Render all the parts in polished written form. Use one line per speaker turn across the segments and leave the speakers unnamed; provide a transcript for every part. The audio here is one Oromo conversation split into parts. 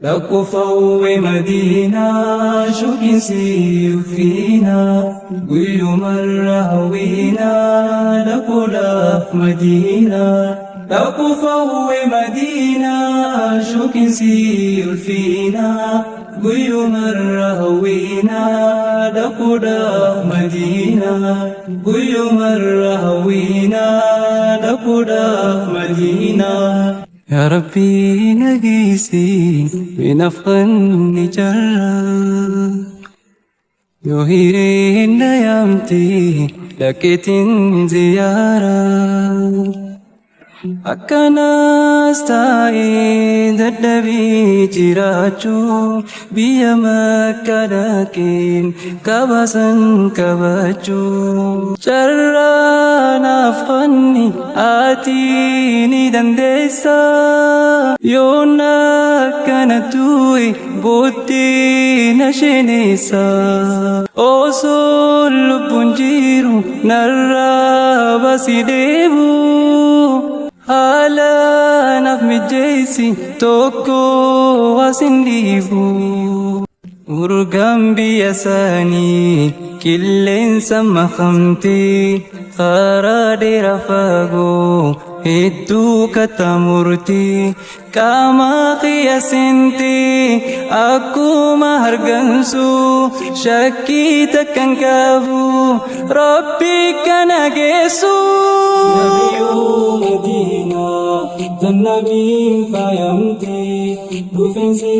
لك فوق مدينة شوق سير فينا كل مرة هوينا لك لاف مدينة لك فوق مدينة شوق سير فينا كل مرة هوينا لك لاف مدينة كل مرة هوينا لك لاف مدينة يا ربي نقيسي بنفخني جرى يوهيرين يامتي لكتن زيارة Akkanas ta'ee dadhabee jiraachuu biyya Makkaa dhaqeen kabaasan kabachuu carraa naaf kenni ati ni dandeessa yoon akkana tu'e booddee na sheeneessa osoo lubbuun jiru narraa baasii deebu haala naaf mijeessi tokko asin dhiibu urgaan biyya isaanii qilleensa makamtee karaa dheeraa fagoo hedduu katamurtee qaama kiyya seentee akkuma hargansu shakkii takkan qabu rabbi kana geessu Nabiin faayamtee dhufeensi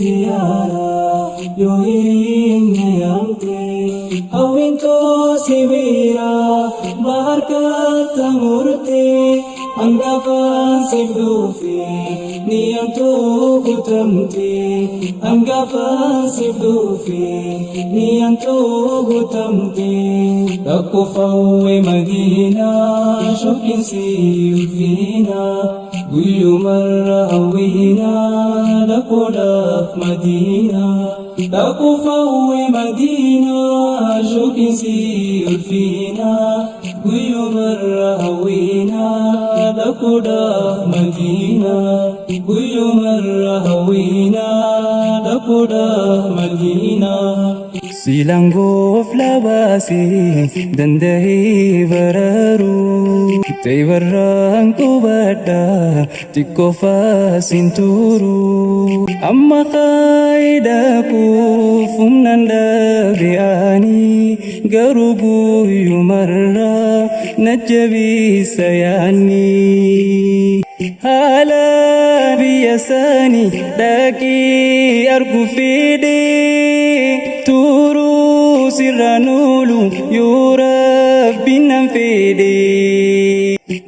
ziyaaraa yoo hiriirri yaamtee hawwintoo sibiira baharkatti murtee hangafaan siif dhufee niyyantoo guutamtee hangafaan siif dhufee niyyantoo guutamtee lakko fawwee madiinaa shokkinsi ulfiinaa كل مرة هوينا لقلاف مدينة لك فوق مدينة شوق سير فينا كل مرة هوينا لقلاف مدينة كل مرة هوينا لقلاف مدينة Silangoof labaasee danda'ee baraaru ta'e barraan qubadhaa xiqqoo faasin turu amma faayidaaf humnaan dhaabee garuu guyyumarraa na jabeessa yaanni haala biyya isaanii dhaqee argu fedhee turu sirraanulu yoo rabbiin nan fedhe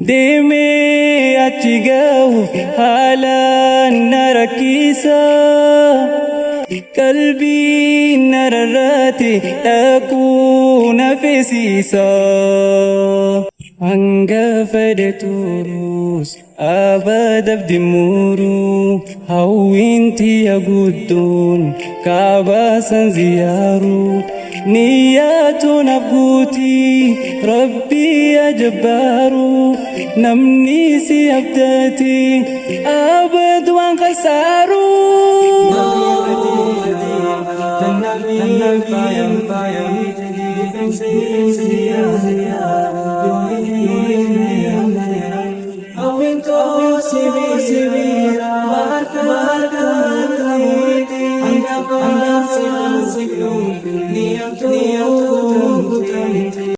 deemee achi gahuuf haalaan na rakkisa qalbiin na rarraate dhaquu na feesiisa hanga fedhe turus abadaaf dimmuru hawwiinti yaguddoon kaabaasan ziyaaru niyyatuun abguuti rabbi ajabbaaru namni si abdate abad waan khasaaru
Niam